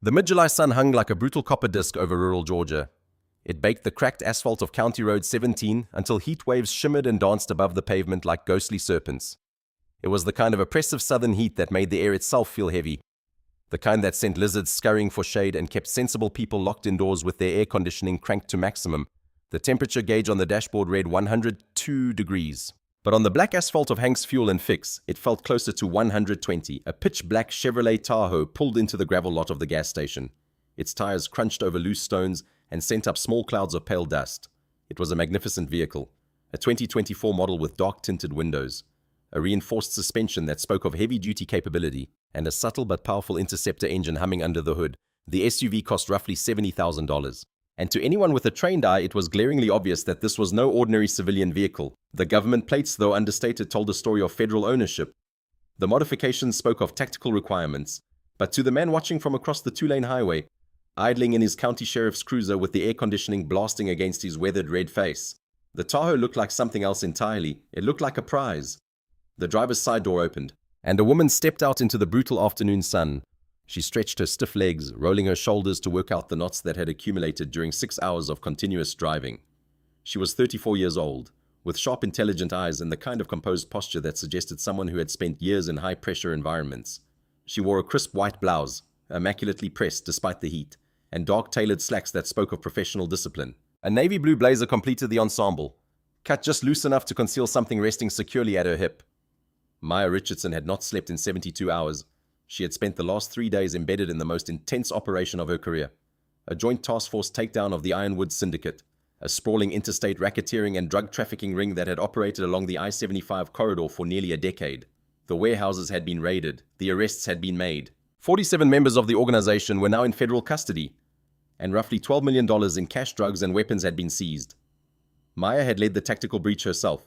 The mid-July sun hung like a brutal copper disc over rural Georgia. It baked the cracked asphalt of County Road 17 until heat waves shimmered and danced above the pavement like ghostly serpents. It was the kind of oppressive southern heat that made the air itself feel heavy, the kind that sent lizards scurrying for shade and kept sensible people locked indoors with their air conditioning cranked to maximum. The temperature gauge on the dashboard read 102 degrees. But on the black asphalt of Hank's Fuel and Fix, it felt closer to 120. A pitch-black Chevrolet Tahoe pulled into the gravel lot of the gas station. Its tires crunched over loose stones and sent up small clouds of pale dust. It was a magnificent vehicle, a 2024 model with dark-tinted windows, a reinforced suspension that spoke of heavy-duty capability, and a subtle but powerful Interceptor engine humming under the hood. The SUV cost roughly $70,000. And to anyone with a trained eye, it was glaringly obvious that this was no ordinary civilian vehicle. The government plates, though understated, told a story of federal ownership. The modifications spoke of tactical requirements, but to the man watching from across the two-lane highway, idling in his county sheriff's cruiser with the air conditioning blasting against his weathered red face, the Tahoe looked like something else entirely. It looked like a prize. The driver's side door opened, and a woman stepped out into the brutal afternoon sun. She stretched her stiff legs, rolling her shoulders to work out the knots that had accumulated during 6 hours of continuous driving. She was 34 years old, with sharp, intelligent eyes and the kind of composed posture that suggested someone who had spent years in high-pressure environments. She wore a crisp white blouse, immaculately pressed despite the heat, and dark tailored slacks that spoke of professional discipline. A navy blue blazer completed the ensemble, cut just loose enough to conceal something resting securely at her hip. Maya Richardson had not slept in 72 hours. She had spent the last 3 days embedded in the most intense operation of her career, a joint task force takedown of the Ironwood Syndicate, a sprawling interstate racketeering and drug trafficking ring that had operated along the I-75 corridor for nearly a decade. The warehouses had been raided, the arrests had been made. 47 members of the organization were now in federal custody, and roughly $12 million in cash, drugs, and weapons had been seized. Maya had led the tactical breach herself.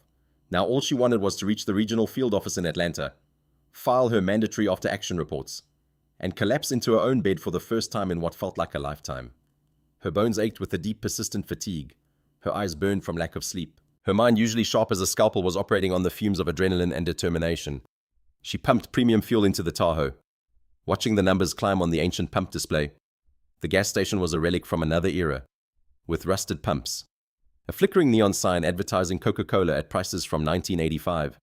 Now all she wanted was to reach the regional field office in Atlanta, file her mandatory after-action reports, and collapse into her own bed for the first time in what felt like a lifetime. Her bones ached with the deep, persistent fatigue. Her eyes burned from lack of sleep. Her mind, usually sharp as a scalpel, was operating on the fumes of adrenaline and determination. She pumped premium fuel into the Tahoe, watching the numbers climb on the ancient pump display. The gas station was a relic from another era, with rusted pumps, a flickering neon sign advertising Coca-Cola at prices from 1985,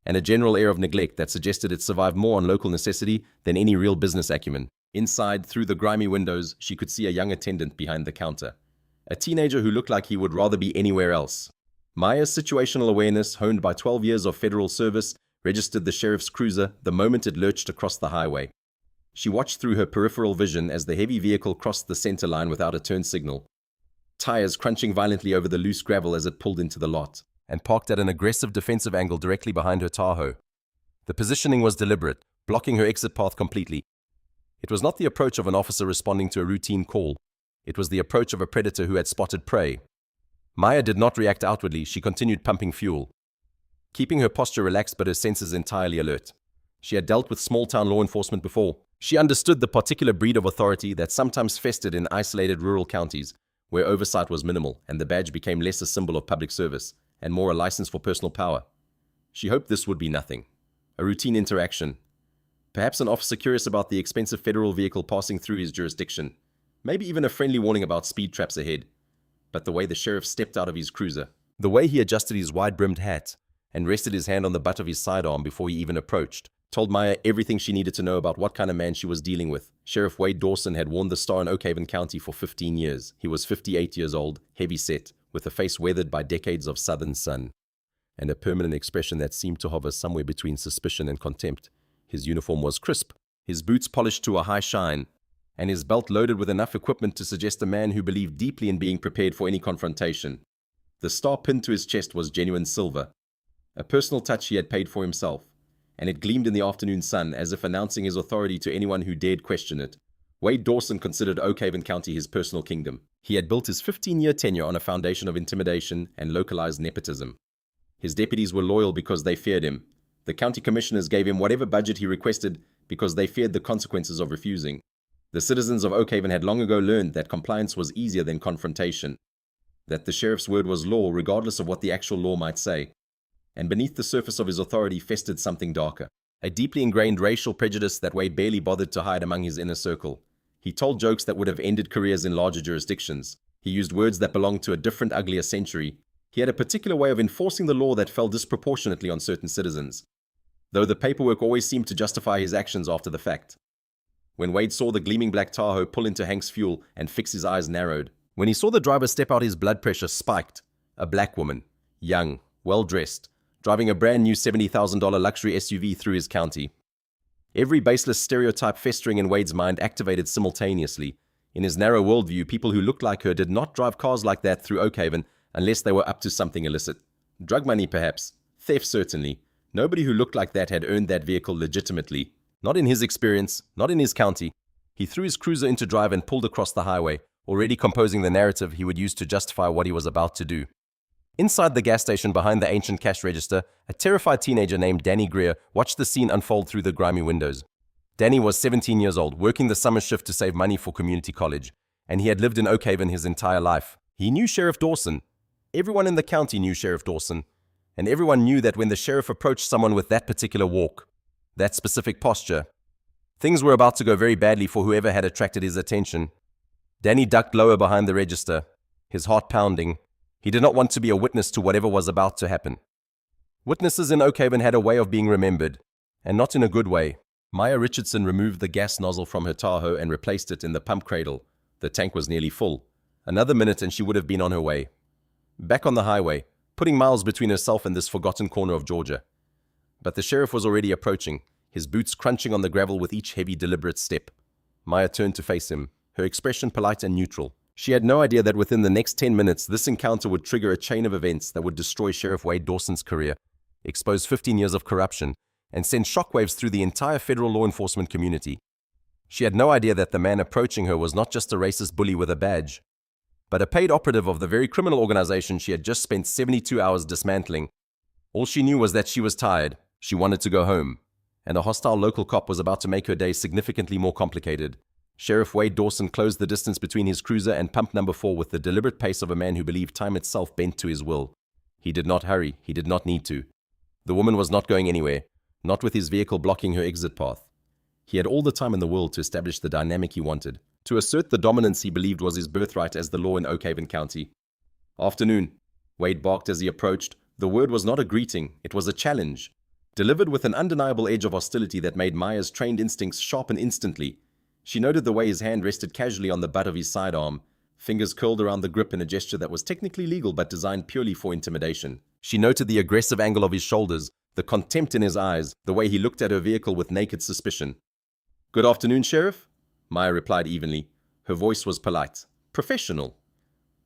and a general air of neglect that suggested it survived more on local necessity than any real business acumen. Inside, through the grimy windows, she could see a young attendant behind the counter, a teenager who looked like he would rather be anywhere else. Maya's situational awareness, honed by 12 years of federal service, registered the sheriff's cruiser the moment it lurched across the highway. She watched through her peripheral vision as the heavy vehicle crossed the center line without a turn signal, tires crunching violently over the loose gravel as it pulled into the lot, and parked at an aggressive defensive angle directly behind her Tahoe. The positioning was deliberate, blocking her exit path completely. It was not the approach of an officer responding to a routine call. It was the approach of a predator who had spotted prey. Maya did not react outwardly. She continued pumping fuel, keeping her posture relaxed but her senses entirely alert. She had dealt with small-town law enforcement before. She understood the particular breed of authority that sometimes festered in isolated rural counties, where oversight was minimal and the badge became less a symbol of public service and more a license for personal power. She hoped this would be nothing, a routine interaction. Perhaps an officer curious about the expensive federal vehicle passing through his jurisdiction, maybe even a friendly warning about speed traps ahead. But the way the sheriff stepped out of his cruiser, the way he adjusted his wide-brimmed hat and rested his hand on the butt of his sidearm before he even approached, told Maya everything she needed to know about what kind of man she was dealing with. Sheriff Wade Dawson had worn the star in Oak Haven County for 15 years. He was 58 years old, heavy-set, with a face weathered by decades of southern sun, and a permanent expression that seemed to hover somewhere between suspicion and contempt. His uniform was crisp, his boots polished to a high shine, and his belt loaded with enough equipment to suggest a man who believed deeply in being prepared for any confrontation. The star pinned to his chest was genuine silver, a personal touch he had paid for himself, and it gleamed in the afternoon sun as if announcing his authority to anyone who dared question it. Wade Dawson considered Oak Haven County his personal kingdom. He had built his 15-year tenure on a foundation of intimidation and localized nepotism. His deputies were loyal because they feared him. The county commissioners gave him whatever budget he requested because they feared the consequences of refusing. The citizens of Oak Haven had long ago learned that compliance was easier than confrontation, that the sheriff's word was law regardless of what the actual law might say. And beneath the surface of his authority festered something darker, a deeply ingrained racial prejudice that Wade barely bothered to hide among his inner circle. He told jokes that would have ended careers in larger jurisdictions. He used words that belonged to a different, uglier century. He had a particular way of enforcing the law that fell disproportionately on certain citizens, though the paperwork always seemed to justify his actions after the fact. When Wade saw the gleaming black Tahoe pull into Hank's fuel and fix, his eyes narrowed. When he saw the driver step out, his blood pressure spiked. A black woman, young, well-dressed, driving a brand new $70,000 luxury SUV through his county. Every baseless stereotype festering in Wade's mind activated simultaneously. In his narrow worldview, people who looked like her did not drive cars like that through Oakhaven unless they were up to something illicit. Drug money, perhaps. Theft, certainly. Nobody who looked like that had earned that vehicle legitimately. Not in his experience, not in his county. He threw his cruiser into drive and pulled across the highway, already composing the narrative he would use to justify what he was about to do. Inside the gas station behind the ancient cash register, a terrified teenager named Danny Greer watched the scene unfold through the grimy windows. Danny was 17 years old, working the summer shift to save money for community college, and he had lived in Oakhaven his entire life. He knew Sheriff Dawson. Everyone in the county knew Sheriff Dawson, and everyone knew that when the sheriff approached someone with that particular walk, that specific posture, things were about to go very badly for whoever had attracted his attention. Danny ducked lower behind the register, his heart pounding. He did not want to be a witness to whatever was about to happen. Witnesses in Oakhaven had a way of being remembered, and not in a good way. Maya Richardson removed the gas nozzle from her Tahoe and replaced it in the pump cradle. The tank was nearly full. Another minute and she would have been on her way. Back on the highway, putting miles between herself and this forgotten corner of Georgia. But the sheriff was already approaching, his boots crunching on the gravel with each heavy, deliberate step. Maya turned to face him, her expression polite and neutral. She had no idea that within the next 10 minutes, this encounter would trigger a chain of events that would destroy Sheriff Wade Dawson's career, expose 15 years of corruption, and send shockwaves through the entire federal law enforcement community. She had no idea that the man approaching her was not just a racist bully with a badge, but a paid operative of the very criminal organization she had just spent 72 hours dismantling. All she knew was that she was tired, she wanted to go home, and a hostile local cop was about to make her day significantly more complicated. Sheriff Wade Dawson closed the distance between his cruiser and pump number 4 with the deliberate pace of a man who believed time itself bent to his will. He did not hurry, he did not need to. The woman was not going anywhere, not with his vehicle blocking her exit path. He had all the time in the world to establish the dynamic he wanted, to assert the dominance he believed was his birthright as the law in Oakhaven County. "Afternoon," Wade barked as he approached. The word was not a greeting, it was a challenge, delivered with an undeniable edge of hostility that made Maya's trained instincts sharpen instantly. She noted the way his hand rested casually on the butt of his sidearm, fingers curled around the grip in a gesture that was technically legal but designed purely for intimidation. She noted the aggressive angle of his shoulders, the contempt in his eyes, the way he looked at her vehicle with naked suspicion. "Good afternoon, Sheriff," Maya replied evenly. Her voice was polite, professional,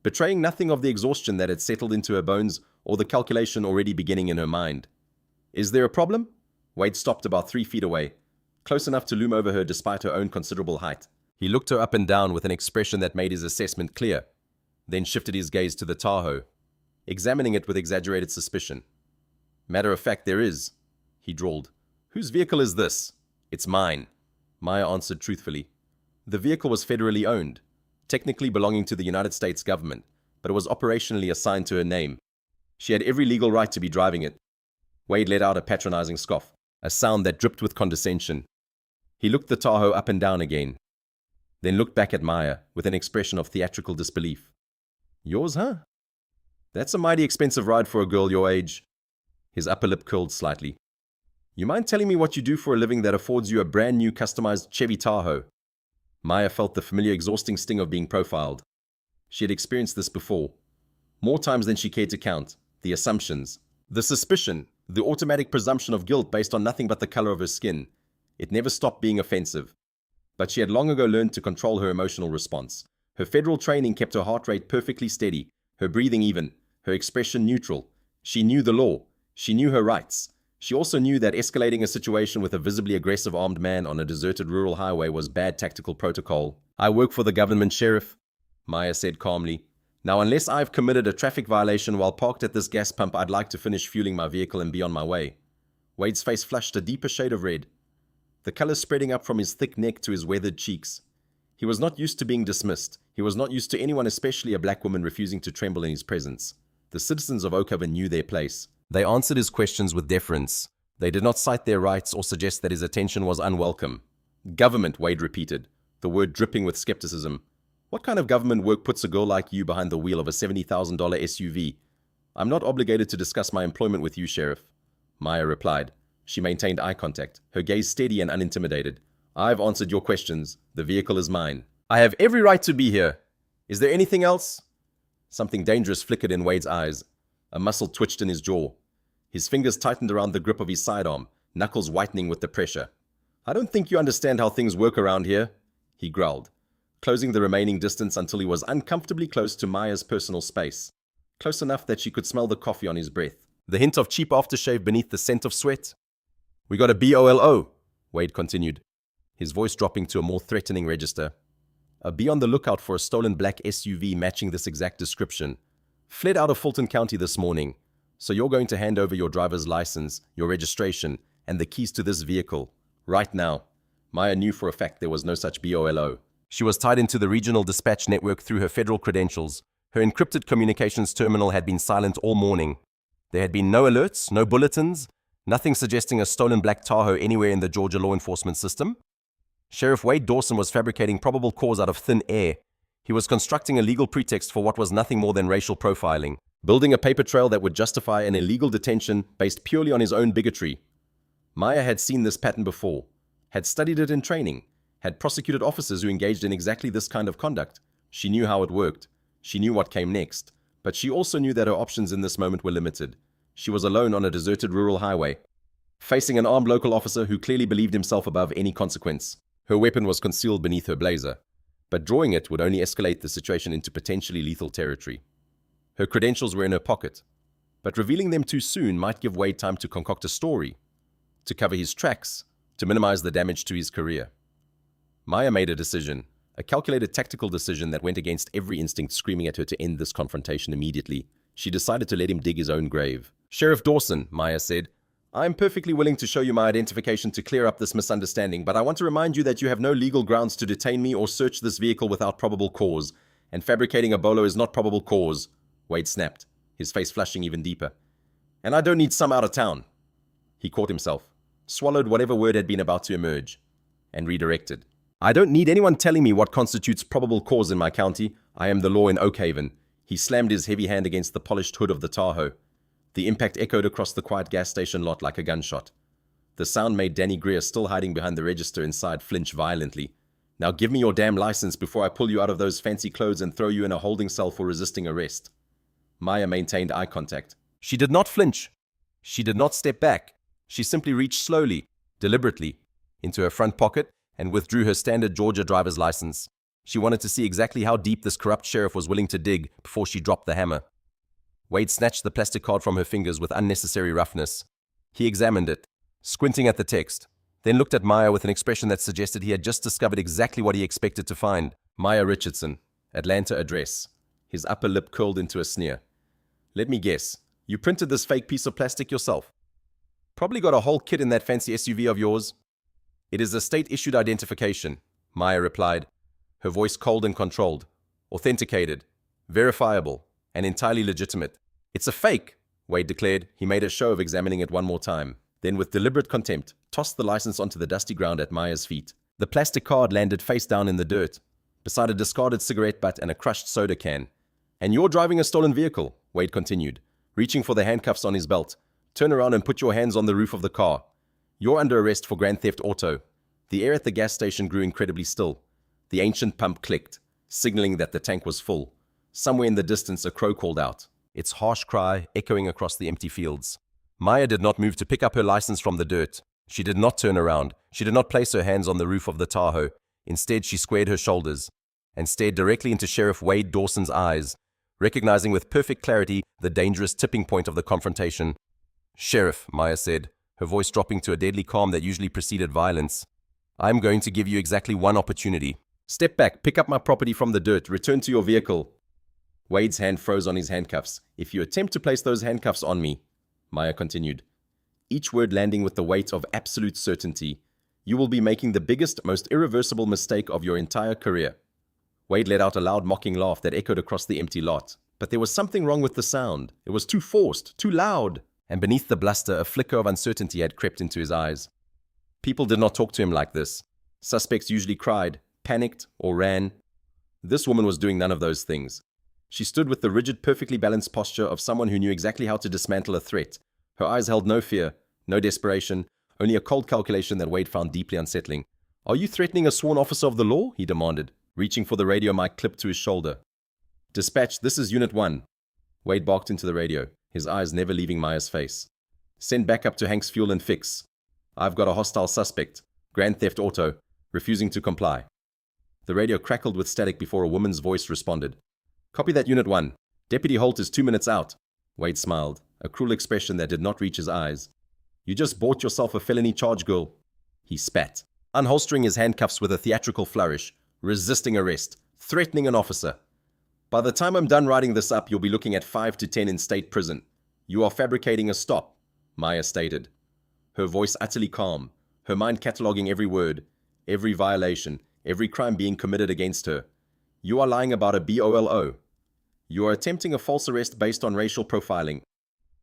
betraying nothing of the exhaustion that had settled into her bones or the calculation already beginning in her mind. "Is there a problem?" Wade stopped about 3 feet away, close enough to loom over her despite her own considerable height. He looked her up and down with an expression that made his assessment clear, then shifted his gaze to the Tahoe, examining it with exaggerated suspicion. "Matter of fact, there is," he drawled. "Whose vehicle is this?" "It's mine," Maya answered truthfully. The vehicle was federally owned, technically belonging to the United States government, but it was operationally assigned to her name. She had every legal right to be driving it. Wade let out a patronizing scoff, a sound that dripped with condescension. He looked the Tahoe up and down again, then looked back at Maya with an expression of theatrical disbelief. "Yours, huh? That's a mighty expensive ride for a girl your age." His upper lip curled slightly. "You mind telling me what you do for a living that affords you a brand new customized Chevy Tahoe?" Maya felt the familiar exhausting sting of being profiled. She had experienced this before, more times than she cared to count. The assumptions, the suspicion, the automatic presumption of guilt based on nothing but the color of her skin. It never stopped being offensive. But she had long ago learned to control her emotional response. Her federal training kept her heart rate perfectly steady, her breathing even, her expression neutral. She knew the law. She knew her rights. She also knew that escalating a situation with a visibly aggressive armed man on a deserted rural highway was bad tactical protocol. "I work for the government, Sheriff," Maya said calmly. "Now, unless I've committed a traffic violation while parked at this gas pump, I'd like to finish fueling my vehicle and be on my way." Wade's face flushed a deeper shade of red, the color spreading up from his thick neck to his weathered cheeks. He was not used to being dismissed. He was not used to anyone, especially a black woman, refusing to tremble in his presence. The citizens of Oakhaven knew their place. They answered his questions with deference. They did not cite their rights or suggest that his attention was unwelcome. "Government," Wade repeated. the word dripping with skepticism. "What kind of government work puts a girl like you behind the wheel of a $70,000 SUV? "I'm not obligated to discuss my employment with you, Sheriff," Maya replied. She maintained eye contact, her gaze steady and unintimidated. "I've answered your questions. The vehicle is mine. I have every right to be here. Is there anything else?" Something dangerous flickered in Wade's eyes. A muscle twitched in his jaw. His fingers tightened around the grip of his sidearm, knuckles whitening with the pressure. "I don't think you understand how things work around here," he growled, closing the remaining distance until he was uncomfortably close to Maya's personal space, close enough that she could smell the coffee on his breath, the hint of cheap aftershave beneath the scent of sweat. "We got a BOLO," Wade continued, his voice dropping to a more threatening register. "Be on the lookout for a stolen black SUV matching this exact description. Fled out of Fulton County this morning, so you're going to hand over your driver's license, your registration, and the keys to this vehicle. Right now." Maya knew for a fact there was no such BOLO. She was tied into the regional dispatch network through her federal credentials. Her encrypted communications terminal had been silent all morning. There had been no alerts, no bulletins, nothing suggesting a stolen black Tahoe anywhere in the Georgia law enforcement system. Sheriff Wade Dawson was fabricating probable cause out of thin air. He was constructing a legal pretext for what was nothing more than racial profiling, building a paper trail that would justify an illegal detention based purely on his own bigotry. Maya had seen this pattern before, had studied it in training, had prosecuted officers who engaged in exactly this kind of conduct. She knew how it worked. She knew what came next. But she also knew that her options in this moment were limited. She was alone on a deserted rural highway, facing an armed local officer who clearly believed himself above any consequence. Her weapon was concealed beneath her blazer, but drawing it would only escalate the situation into potentially lethal territory. Her credentials were in her pocket, but revealing them too soon might give Wade time to concoct a story, to cover his tracks, to minimize the damage to his career. Maya made a decision, a calculated tactical decision that went against every instinct screaming at her to end this confrontation immediately. She decided to let him dig his own grave. "Sheriff Dawson," Maya said, "I am perfectly willing to show you my identification to clear up this misunderstanding, but I want to remind you that you have no legal grounds to detain me or search this vehicle without probable cause, and fabricating a bolo is not probable cause," Wade snapped, his face flushing even deeper. "And I don't need some out of town." He caught himself, swallowed whatever word had been about to emerge, and redirected. "I don't need anyone telling me what constitutes probable cause in my county. I am the law in Oakhaven." He slammed his heavy hand against the polished hood of the Tahoe. The impact echoed across the quiet gas station lot like a gunshot. The sound made Danny Greer, still hiding behind the register inside, flinch violently. "Now give me your damn license before I pull you out of those fancy clothes and throw you in a holding cell for resisting arrest." Maya maintained eye contact. She did not flinch. She did not step back. She simply reached slowly, deliberately, into her front pocket and withdrew her standard Georgia driver's license. She wanted to see exactly how deep this corrupt sheriff was willing to dig before she dropped the hammer. Wade snatched the plastic card from her fingers with unnecessary roughness. He examined it, squinting at the text, then looked at Maya with an expression that suggested he had just discovered exactly what he expected to find. Maya Richardson, Atlanta address. His upper lip curled into a sneer. "Let me guess, you printed this fake piece of plastic yourself? Probably got a whole kit in that fancy SUV of yours." "It is a state-issued identification," Maya replied, her voice cold and controlled. "Authenticated, verifiable, and entirely legitimate." "It's a fake," Wade declared. He made a show of examining it one more time, then with deliberate contempt, tossed the license onto the dusty ground at Maya's feet. The plastic card landed face down in the dirt, beside a discarded cigarette butt and a crushed soda can. "And you're driving a stolen vehicle," Wade continued, reaching for the handcuffs on his belt. "Turn around and put your hands on the roof of the car. You're under arrest for grand theft auto." The air at the gas station grew incredibly still. The ancient pump clicked, signaling that the tank was full. Somewhere in the distance, a crow called out, its harsh cry echoing across the empty fields. Maya did not move to pick up her license from the dirt. She did not turn around. She did not place her hands on the roof of the Tahoe. Instead, she squared her shoulders and stared directly into Sheriff Wade Dawson's eyes, recognizing with perfect clarity the dangerous tipping point of the confrontation. "Sheriff," Maya said, her voice dropping to a deadly calm that usually preceded violence, "I'm going to give you exactly one opportunity. Step back, pick up my property from the dirt, return to your vehicle." Wade's hand froze on his handcuffs. "If you attempt to place those handcuffs on me," Maya continued, each word landing with the weight of absolute certainty, "you will be making the biggest, most irreversible mistake of your entire career." Wade let out a loud mocking laugh that echoed across the empty lot. But there was something wrong with the sound. It was too forced, too loud. And beneath the bluster, a flicker of uncertainty had crept into his eyes. People did not talk to him like this. Suspects usually cried, panicked, or ran. This woman was doing none of those things. She stood with the rigid, perfectly balanced posture of someone who knew exactly how to dismantle a threat. Her eyes held no fear, no desperation, only a cold calculation that Wade found deeply unsettling. "Are you threatening a sworn officer of the law?" he demanded, reaching for the radio mic clipped to his shoulder. "Dispatch, this is Unit 1. Wade barked into the radio, his eyes never leaving Maya's face. "Send backup to Hank's Fuel and Fix. I've got a hostile suspect, Grand Theft Auto, refusing to comply." The radio crackled with static before a woman's voice responded. "Copy that, Unit 1. Deputy Holt is 2 minutes out." Wade smiled, a cruel expression that did not reach his eyes. "You just bought yourself a felony charge, girl." He spat, unholstering his handcuffs with a theatrical flourish, resisting arrest, threatening an officer. "By the time I'm done writing this up, you'll be looking at 5 to 10 in state prison. You are fabricating a stop," Maya stated. Her voice utterly calm, her mind cataloguing every word, every violation, every crime being committed against her. "You are lying about a BOLO. You are attempting a false arrest based on racial profiling.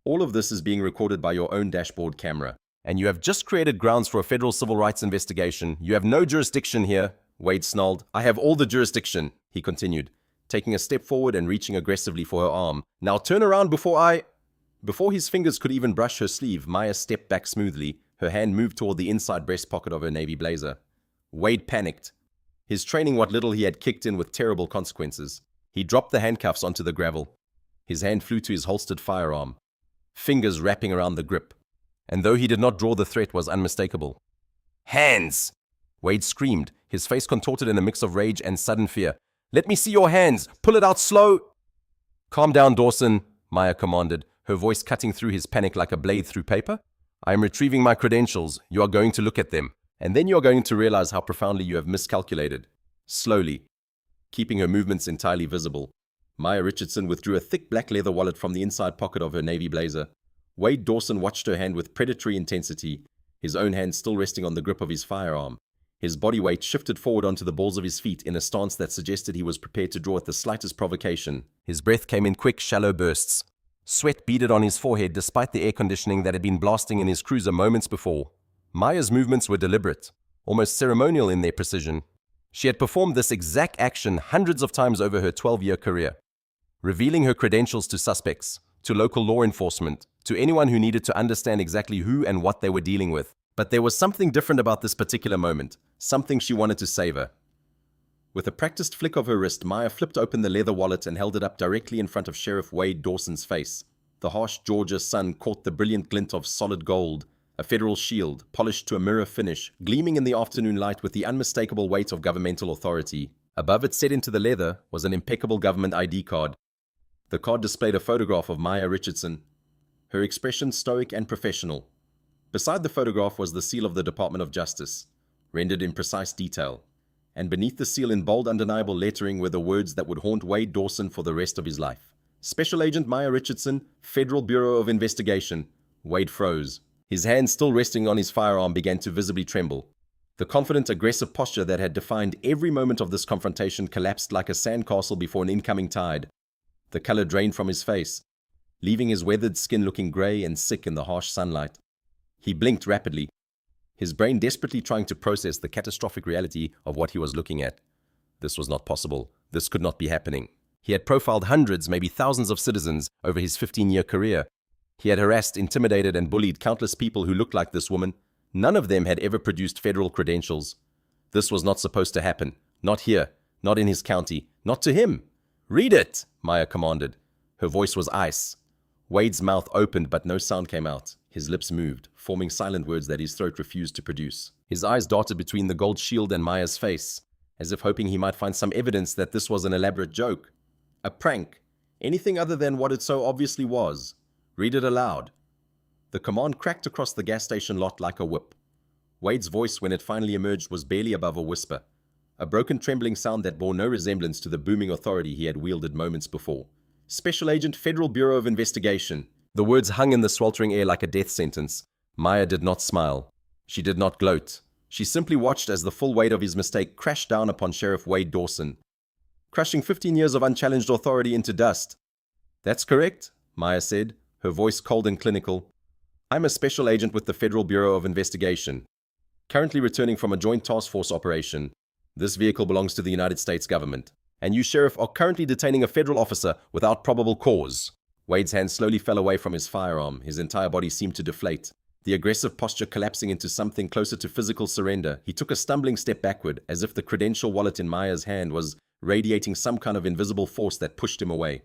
All of this is being recorded by your own dashboard camera. And you have just created grounds for a federal civil rights investigation. You have no jurisdiction here," Wade snarled. "I have all the jurisdiction," he continued, taking a step forward and reaching aggressively for her arm. "Now turn around before I—" Before his fingers could even brush her sleeve, Maya stepped back smoothly, her hand moved toward the inside breast pocket of her navy blazer. Wade panicked. His training, what little he had, kicked in with terrible consequences. He dropped the handcuffs onto the gravel. His hand flew to his holstered firearm, fingers wrapping around the grip. And though he did not draw, the threat was unmistakable. "Hands!" Wade screamed, his face contorted in a mix of rage and sudden fear. "Let me see your hands! Pull it out slow!" "Calm down, Dawson," Maya commanded, her voice cutting through his panic like a blade through paper. "I am retrieving my credentials. You are going to look at them. And then you are going to realize how profoundly you have miscalculated." Slowly, keeping her movements entirely visible, Maya Richardson withdrew a thick black leather wallet from the inside pocket of her navy blazer. Wade Dawson watched her hand with predatory intensity, his own hand still resting on the grip of his firearm. His body weight shifted forward onto the balls of his feet in a stance that suggested he was prepared to draw at the slightest provocation. His breath came in quick, shallow bursts. Sweat beaded on his forehead despite the air conditioning that had been blasting in his cruiser moments before. Maya's movements were deliberate, almost ceremonial in their precision. She had performed this exact action hundreds of times over her 12-year career, revealing her credentials to suspects, to local law enforcement, to anyone who needed to understand exactly who and what they were dealing with. But there was something different about this particular moment, something she wanted to savor. With a practiced flick of her wrist, Maya flipped open the leather wallet and held it up directly in front of Sheriff Wade Dawson's face. The harsh Georgia sun caught the brilliant glint of solid gold, a federal shield, polished to a mirror finish, gleaming in the afternoon light with the unmistakable weight of governmental authority. Above it, set into the leather, was an impeccable government ID card. The card displayed a photograph of Maya Richardson, her expression stoic and professional. Beside the photograph was the seal of the Department of Justice, rendered in precise detail. And beneath the seal in bold, undeniable lettering were the words that would haunt Wade Dawson for the rest of his life. "Special Agent Maya Richardson, Federal Bureau of Investigation." Wade froze. His hand, still resting on his firearm, began to visibly tremble. The confident, aggressive posture that had defined every moment of this confrontation collapsed like a sandcastle before an incoming tide. The color drained from his face, leaving his weathered skin looking gray and sick in the harsh sunlight. He blinked rapidly, his brain desperately trying to process the catastrophic reality of what he was looking at. This was not possible. This could not be happening. He had profiled hundreds, maybe thousands of citizens over his 15-year career. He had harassed, intimidated, and bullied countless people who looked like this woman. None of them had ever produced federal credentials. This was not supposed to happen. Not here. Not in his county. Not to him. "Read it," Maya commanded. Her voice was ice. Wade's mouth opened, but no sound came out. His lips moved, forming silent words that his throat refused to produce. His eyes darted between the gold shield and Maya's face, as if hoping he might find some evidence that this was an elaborate joke. A prank. Anything other than what it so obviously was. "Read it aloud." The command cracked across the gas station lot like a whip. Wade's voice, when it finally emerged, was barely above a whisper, a broken, trembling sound that bore no resemblance to the booming authority he had wielded moments before. "Special Agent, Federal Bureau of Investigation." The words hung in the sweltering air like a death sentence. Maya did not smile. She did not gloat. She simply watched as the full weight of his mistake crashed down upon Sheriff Wade Dawson, crushing 15 years of unchallenged authority into dust. "That's correct," Maya said, her voice cold and clinical. "I'm a special agent with the Federal Bureau of Investigation, currently returning from a joint task force operation. This vehicle belongs to the United States government, and you, Sheriff, are currently detaining a federal officer without probable cause. Wade's hand slowly fell away from his firearm. His entire body seemed to deflate, the aggressive posture collapsing into something closer to physical surrender. He took a stumbling step backward, as if the credential wallet in Maya's hand was radiating some kind of invisible force that pushed him away.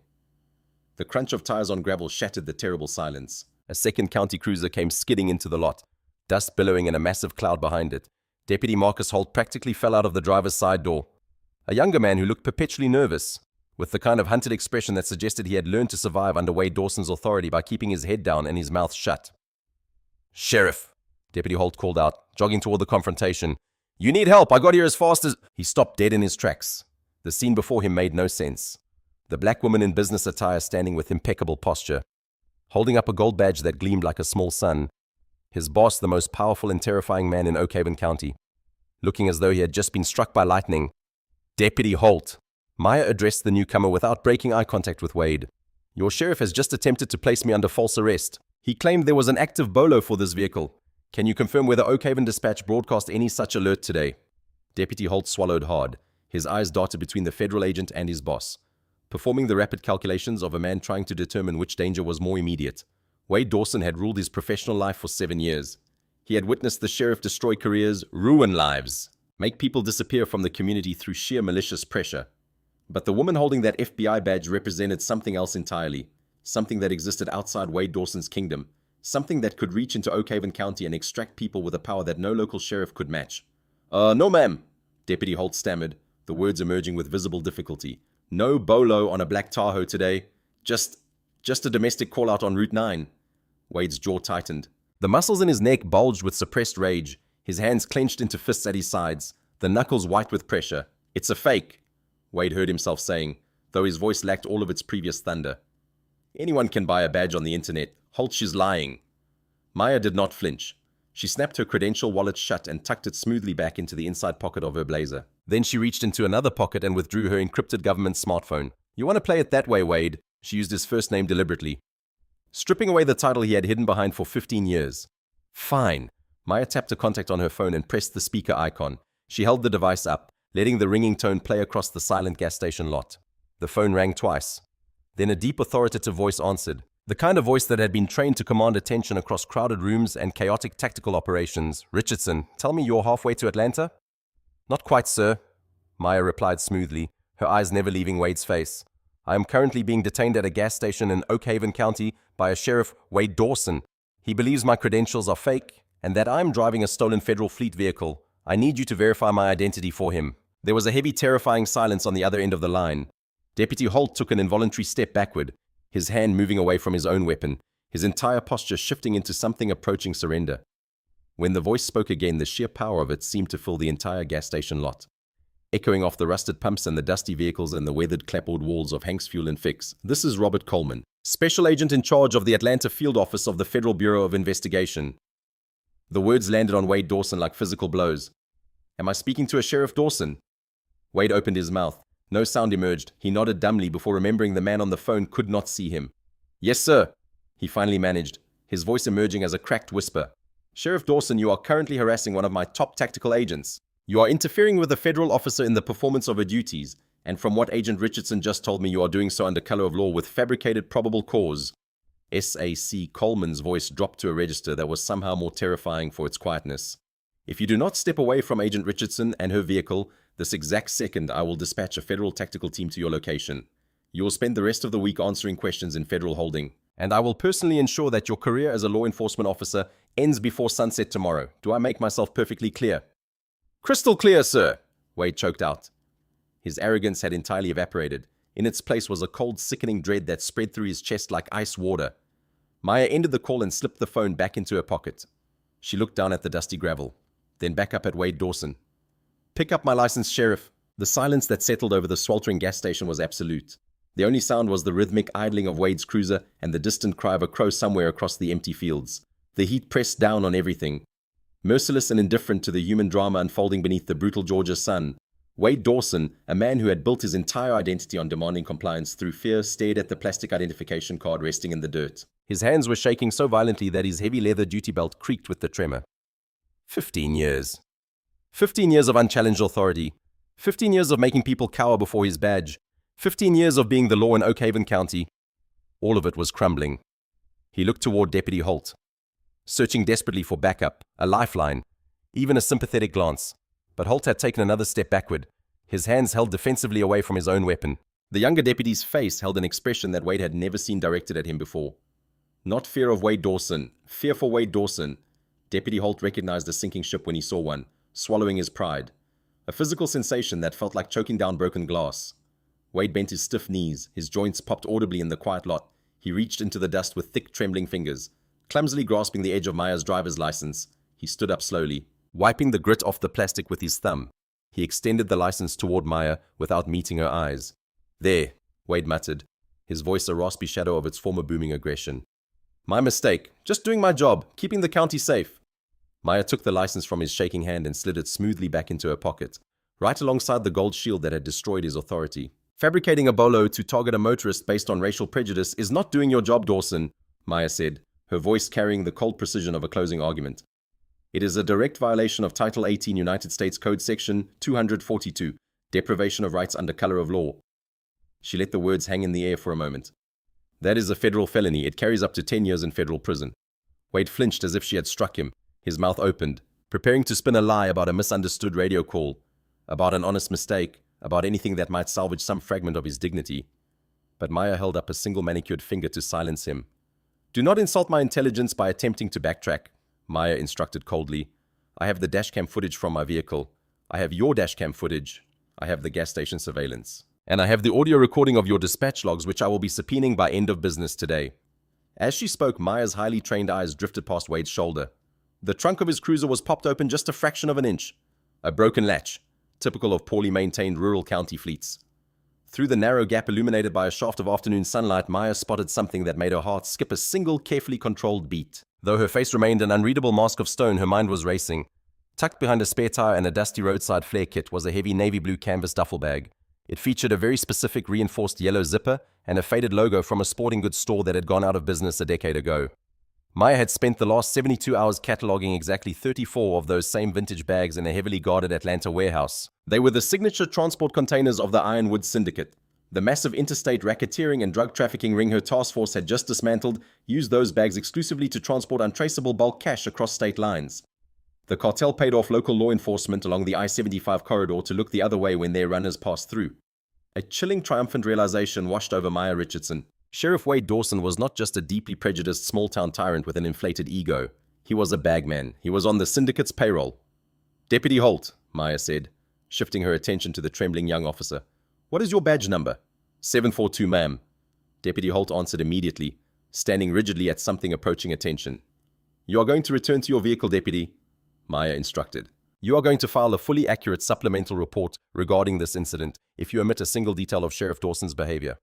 The crunch of tires on gravel shattered the terrible silence. A second county cruiser came skidding into the lot, dust billowing in a massive cloud behind it. Deputy Marcus Holt practically fell out of the driver's side door. A younger man who looked perpetually nervous, with the kind of hunted expression that suggested he had learned to survive under Wade Dawson's authority by keeping his head down and his mouth shut. "Sheriff," Deputy Holt called out, jogging toward the confrontation. "You need help. I got here as fast as—" He stopped dead in his tracks. The scene before him made no sense. The black woman in business attire standing with impeccable posture, holding up a gold badge that gleamed like a small sun. His boss, the most powerful and terrifying man in Oak Haven County, looking as though he had just been struck by lightning. "Deputy Holt." Maya addressed the newcomer without breaking eye contact with Wade. "Your sheriff has just attempted to place me under false arrest. He claimed there was an active bolo for this vehicle. Can you confirm whether Oak Haven Dispatch broadcast any such alert today?" Deputy Holt swallowed hard. His eyes darted between the federal agent and his boss, performing the rapid calculations of a man trying to determine which danger was more immediate. Wade Dawson had ruled his professional life for 7 years. He had witnessed the sheriff destroy careers, ruin lives, make people disappear from the community through sheer malicious pressure. But the woman holding that FBI badge represented something else entirely, something that existed outside Wade Dawson's kingdom, something that could reach into Oak Haven County and extract people with a power that no local sheriff could match. No ma'am," Deputy Holt stammered, the words emerging with visible difficulty. "No bolo on a black Tahoe today. Just a domestic call-out on Route 9. Wade's jaw tightened. The muscles in his neck bulged with suppressed rage, his hands clenched into fists at his sides, the knuckles white with pressure. "It's a fake," Wade heard himself saying, though his voice lacked all of its previous thunder. "Anyone can buy a badge on the internet. Holt, she's lying." Maya did not flinch. She snapped her credential wallet shut and tucked it smoothly back into the inside pocket of her blazer. Then she reached into another pocket and withdrew her encrypted government smartphone. "You want to play it that way, Wade?" She used his first name deliberately, stripping away the title he had hidden behind for 15 years. "Fine." Maya tapped a contact on her phone and pressed the speaker icon. She held the device up, letting the ringing tone play across the silent gas station lot. The phone rang twice. Then a deep, authoritative voice answered, the kind of voice that had been trained to command attention across crowded rooms and chaotic tactical operations. "Richardson, tell me you're halfway to Atlanta?" "Not quite, sir," Maya replied smoothly, her eyes never leaving Wade's face. "I am currently being detained at a gas station in Oak Haven County by a Sheriff Wade Dawson. He believes my credentials are fake and that I'm driving a stolen federal fleet vehicle. I need you to verify my identity for him." There was a heavy, terrifying silence on the other end of the line. Deputy Holt took an involuntary step backward, his hand moving away from his own weapon, his entire posture shifting into something approaching surrender. When the voice spoke again, the sheer power of it seemed to fill the entire gas station lot, echoing off the rusted pumps and the dusty vehicles and the weathered clapboard walls of Hank's Fuel and Fix. "This is Robert Coleman, Special Agent in charge of the Atlanta Field Office of the Federal Bureau of Investigation." The words landed on Wade Dawson like physical blows. "Am I speaking to a Sheriff Dawson?" Wade opened his mouth. No sound emerged. He nodded dumbly before remembering the man on the phone could not see him. "Yes, sir," he finally managed, his voice emerging as a cracked whisper. "Sheriff Dawson, you are currently harassing one of my top tactical agents. You are interfering with a federal officer in the performance of her duties, and from what Agent Richardson just told me, you are doing so under color of law with fabricated probable cause." S.A.C. Coleman's voice dropped to a register that was somehow more terrifying for its quietness. "If you do not step away from Agent Richardson and her vehicle, this exact second I will dispatch a federal tactical team to your location. You will spend the rest of the week answering questions in federal holding, and I will personally ensure that your career as a law enforcement officer ends before sunset tomorrow. Do I make myself perfectly clear?" "Crystal clear, sir," Wade choked out. His arrogance had entirely evaporated. In its place was a cold, sickening dread that spread through his chest like ice water. Maya ended the call and slipped the phone back into her pocket. She looked down at the dusty gravel, then back up at Wade Dawson. "Pick up my license, Sheriff." The silence that settled over the sweltering gas station was absolute. The only sound was the rhythmic idling of Wade's cruiser and the distant cry of a crow somewhere across the empty fields. The heat pressed down on everything. Merciless and indifferent to the human drama unfolding beneath the brutal Georgia sun, Wade Dawson, a man who had built his entire identity on demanding compliance through fear, stared at the plastic identification card resting in the dirt. His hands were shaking so violently that his heavy leather duty belt creaked with the tremor. 15 years. 15 years of unchallenged authority. 15 years of making people cower before his badge. 15 years of being the law in Oak Haven County. All of it was crumbling. He looked toward Deputy Holt, searching desperately for backup, a lifeline, even a sympathetic glance. But Holt had taken another step backward, his hands held defensively away from his own weapon. The younger deputy's face held an expression that Wade had never seen directed at him before. Not fear of Wade Dawson, fear for Wade Dawson. Deputy Holt recognized a sinking ship when he saw one, swallowing his pride. A physical sensation that felt like choking down broken glass. Wade bent his stiff knees, his joints popped audibly in the quiet lot. He reached into the dust with thick, trembling fingers. Clumsily grasping the edge of Maya's driver's license, he stood up slowly. Wiping the grit off the plastic with his thumb, he extended the license toward Maya without meeting her eyes. "There," Wade muttered, his voice a raspy shadow of its former booming aggression. "My mistake. Just doing my job, keeping the county safe." Maya took the license from his shaking hand and slid it smoothly back into her pocket, right alongside the gold shield that had destroyed his authority. "Fabricating a bolo to target a motorist based on racial prejudice is not doing your job, Dawson," Maya said, her voice carrying the cold precision of a closing argument. "It is a direct violation of Title 18 United States Code Section 242, deprivation of rights under color of law." She let the words hang in the air for a moment. "That is a federal felony. It carries up to 10 years in federal prison." Wade flinched as if she had struck him, his mouth opened, preparing to spin a lie about a misunderstood radio call, about an honest mistake, about anything that might salvage some fragment of his dignity. But Maya held up a single manicured finger to silence him. "Do not insult my intelligence by attempting to backtrack," Maya instructed coldly. "I have the dashcam footage from my vehicle. I have your dashcam footage. I have the gas station surveillance. And I have the audio recording of your dispatch logs, which I will be subpoenaing by end of business today." As she spoke, Maya's highly trained eyes drifted past Wade's shoulder. The trunk of his cruiser was popped open just a fraction of an inch. A broken latch, typical of poorly maintained rural county fleets. Through the narrow gap illuminated by a shaft of afternoon sunlight, Maya spotted something that made her heart skip a single carefully controlled beat. Though her face remained an unreadable mask of stone, her mind was racing. Tucked behind a spare tire and a dusty roadside flare kit was a heavy navy blue canvas duffel bag. It featured a very specific reinforced yellow zipper and a faded logo from a sporting goods store that had gone out of business a decade ago. Maya had spent the last 72 hours cataloging exactly 34 of those same vintage bags in a heavily guarded Atlanta warehouse. They were the signature transport containers of the Ironwood Syndicate. The massive interstate racketeering and drug trafficking ring her task force had just dismantled used those bags exclusively to transport untraceable bulk cash across state lines. The cartel paid off local law enforcement along the I-75 corridor to look the other way when their runners passed through. A chilling, triumphant realization washed over Maya Richardson. Sheriff Wade Dawson was not just a deeply prejudiced small-town tyrant with an inflated ego. He was a bagman. He was on the syndicate's payroll. "Deputy Holt," Maya said, shifting her attention to the trembling young officer. "What is your badge number?" 742, ma'am." Deputy Holt answered immediately, standing rigidly at something approaching attention. "You are going to return to your vehicle, Deputy," Maya instructed. "You are going to file a fully accurate supplemental report regarding this incident if you omit a single detail of Sheriff Dawson's behavior.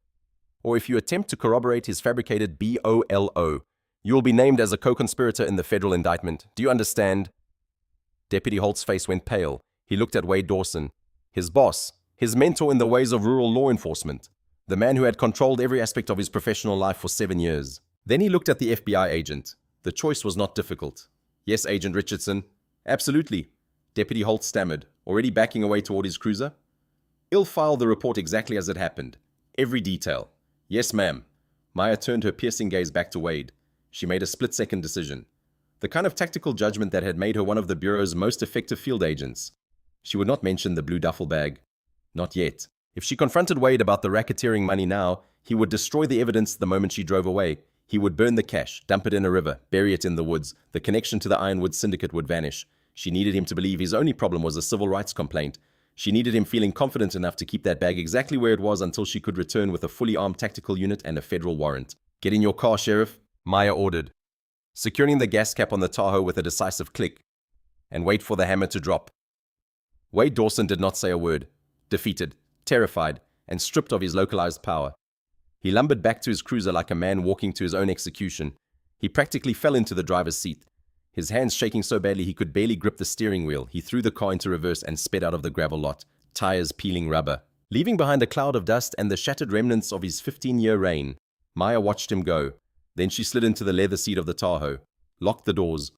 Or if you attempt to corroborate his fabricated BOLO, you will be named as a co-conspirator in the federal indictment. Do you understand?" Deputy Holt's face went pale. He looked at Wade Dawson, his boss, his mentor in the ways of rural law enforcement, the man who had controlled every aspect of his professional life for 7 years. Then he looked at the FBI agent. The choice was not difficult. "Yes, Agent Richardson." "Absolutely," Deputy Holt stammered, already backing away toward his cruiser. "I'll file the report exactly as it happened. Every detail." "Yes, ma'am." Maya turned her piercing gaze back to Wade. She made a split-second decision. The kind of tactical judgment that had made her one of the Bureau's most effective field agents. She would not mention the blue duffel bag. Not yet. If she confronted Wade about the racketeering money now, he would destroy the evidence the moment she drove away. He would burn the cash, dump it in a river, bury it in the woods. The connection to the Ironwood Syndicate would vanish. She needed him to believe his only problem was a civil rights complaint. She needed him feeling confident enough to keep that bag exactly where it was until she could return with a fully armed tactical unit and a federal warrant. "Get in your car, Sheriff," Maya ordered, securing the gas cap on the Tahoe with a decisive click, "and wait for the hammer to drop." Wade Dawson did not say a word, defeated, terrified, and stripped of his localized power. He lumbered back to his cruiser like a man walking to his own execution. He practically fell into the driver's seat. His hands shaking so badly he could barely grip the steering wheel, he threw the car into reverse and sped out of the gravel lot, tires peeling rubber. Leaving behind a cloud of dust and the shattered remnants of his 15-year reign, Maya watched him go. Then she slid into the leather seat of the Tahoe, locked the doors,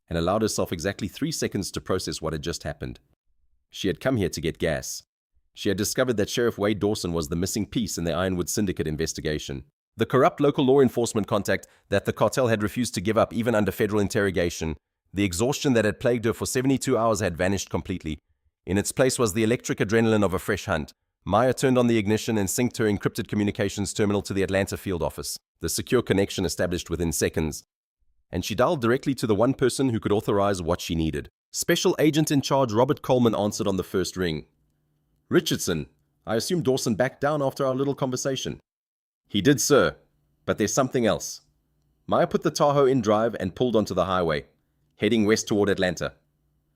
and allowed herself exactly 3 seconds to process what had just happened. She had come here to get gas. She had discovered that Sheriff Wade Dawson was the missing piece in the Ironwood Syndicate investigation. The corrupt local law enforcement contact that the cartel had refused to give up even under federal interrogation. The exhaustion that had plagued her for 72 hours had vanished completely. In its place was the electric adrenaline of a fresh hunt. Maya turned on the ignition and synced her encrypted communications terminal to the Atlanta field office, the secure connection established within seconds. And she dialed directly to the one person who could authorize what she needed. Special Agent in Charge Robert Coleman answered on the first ring. "Richardson, I assume Dawson backed down after our little conversation." "He did, sir, but there's something else." Maya put the Tahoe in drive and pulled onto the highway, heading west toward Atlanta.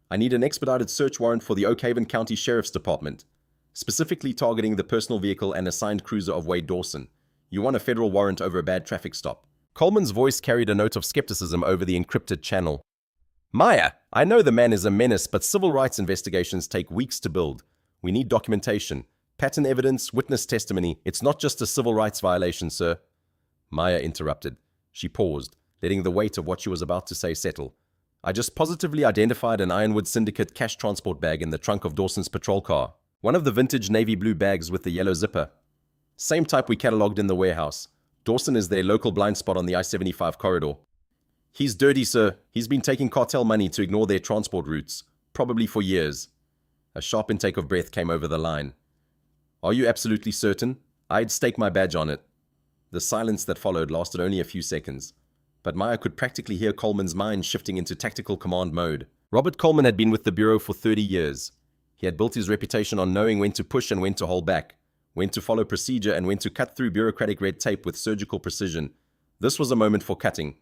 "I need an expedited search warrant for the Oak Haven County Sheriff's Department, specifically targeting the personal vehicle and assigned cruiser of Wade Dawson. You want a federal warrant over a bad traffic stop." Coleman's voice carried a note of skepticism over the encrypted channel. "Maya, I know the man is a menace, but civil rights investigations take weeks to build. We need documentation, pattern evidence, witness testimony. It's not just a civil rights violation, sir." Maya interrupted. She paused, letting the weight of what she was about to say settle. "I just positively identified an Ironwood Syndicate cash transport bag in the trunk of Dawson's patrol car. One of the vintage navy blue bags with the yellow zipper. Same type we catalogued in the warehouse. Dawson is their local blind spot on the I-75 corridor. He's dirty, sir. He's been taking cartel money to ignore their transport routes, probably for years." A sharp intake of breath came over the line. "Are you absolutely certain? I'd stake my badge on it." The silence that followed lasted only a few seconds, but Maya could practically hear Coleman's mind shifting into tactical command mode. Robert Coleman had been with the Bureau for 30 years. He had built his reputation on knowing when to push and when to hold back, when to follow procedure and when to cut through bureaucratic red tape with surgical precision. This was a moment for cutting.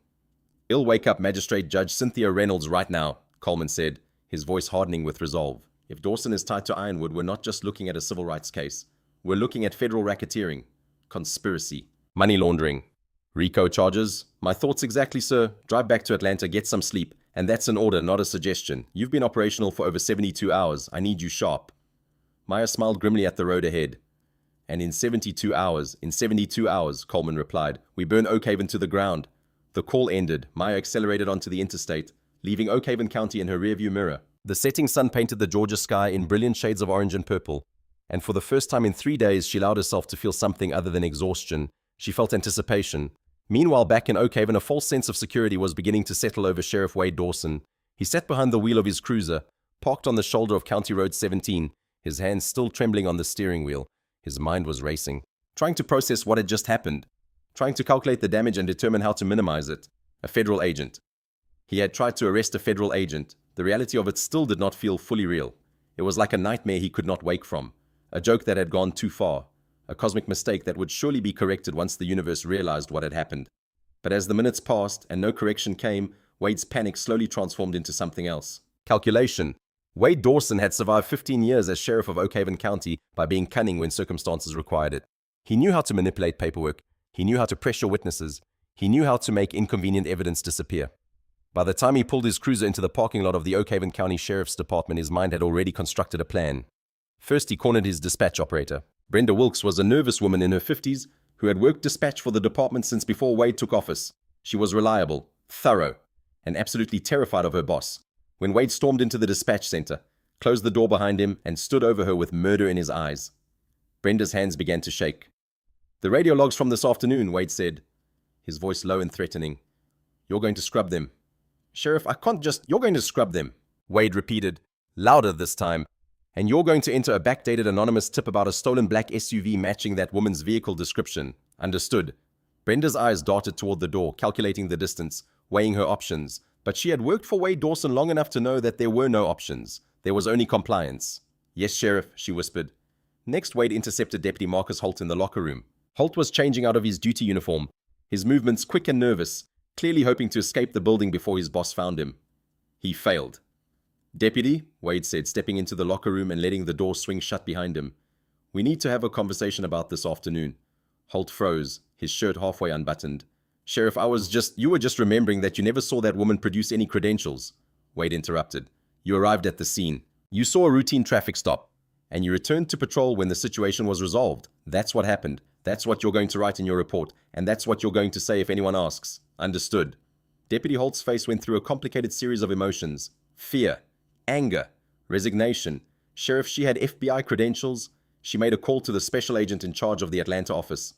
"I'll wake up Magistrate Judge Cynthia Reynolds right now," Coleman said, his voice hardening with resolve. "If Dawson is tied to Ironwood, we're not just looking at a civil rights case. We're looking at federal racketeering, conspiracy, money laundering, RICO charges." "My thoughts exactly, sir. Drive back to Atlanta, get some sleep. And that's an order, not a suggestion. You've been operational for over 72 hours. I need you sharp." Maya smiled grimly at the road ahead. "And in 72 hours, Coleman replied, "we burn Oak Haven to the ground." The call ended. Maya accelerated onto the interstate, leaving Oak Haven County in her rearview mirror. The setting sun painted the Georgia sky in brilliant shades of orange and purple, and for the first time in 3 days she allowed herself to feel something other than exhaustion. She felt anticipation. Meanwhile, back in Oak Haven, a false sense of security was beginning to settle over Sheriff Wade Dawson. He sat behind the wheel of his cruiser, parked on the shoulder of County Road 17, his hands still trembling on the steering wheel. His mind was racing, trying to process what had just happened, trying to calculate the damage and determine how to minimize it. A federal agent. He had tried to arrest a federal agent. The reality of it still did not feel fully real. It was like a nightmare he could not wake from, a joke that had gone too far, a cosmic mistake that would surely be corrected once the universe realized what had happened. But as the minutes passed and no correction came, Wade's panic slowly transformed into something else. Calculation. Wade Dawson had survived 15 years as sheriff of Oak Haven County by being cunning when circumstances required it. He knew how to manipulate paperwork. He knew how to pressure witnesses. He knew how to make inconvenient evidence disappear. By the time he pulled his cruiser into the parking lot of the Oak Haven County Sheriff's Department, his mind had already constructed a plan. First, he cornered his dispatch operator. Brenda Wilkes was a nervous woman in her 50s who had worked dispatch for the department since before Wade took office. She was reliable, thorough, and absolutely terrified of her boss. When Wade stormed into the dispatch center, closed the door behind him, and stood over her with murder in his eyes, Brenda's hands began to shake. "The radio logs from this afternoon," Wade said, his voice low and threatening. "You're going to scrub them." "Sheriff, I can't just—" "You're going to scrub them," Wade repeated, louder this time. "And you're going to enter a backdated anonymous tip about a stolen black SUV matching that woman's vehicle description. Understood?" Brenda's eyes darted toward the door, calculating the distance, weighing her options. But she had worked for Wade Dawson long enough to know that there were no options. There was only compliance. "Yes, Sheriff," she whispered. Next, Wade intercepted Deputy Marcus Holt in the locker room. Holt was changing out of his duty uniform, his movements quick and nervous, clearly hoping to escape the building before his boss found him. He failed. "Deputy," Wade said, stepping into the locker room and letting the door swing shut behind him. "We need to have a conversation about this afternoon." Holt froze, his shirt halfway unbuttoned. "Sheriff, you were just remembering that you never saw that woman produce any credentials," Wade interrupted. "You arrived at the scene. You saw a routine traffic stop, and you returned to patrol when the situation was resolved. That's what happened. That's what you're going to write in your report, and that's what you're going to say if anyone asks. Understood?" Deputy Holt's face went through a complicated series of emotions. Fear, anger, resignation. Sheriff, she had FBI credentials. She made a call to the special agent in charge of the Atlanta office.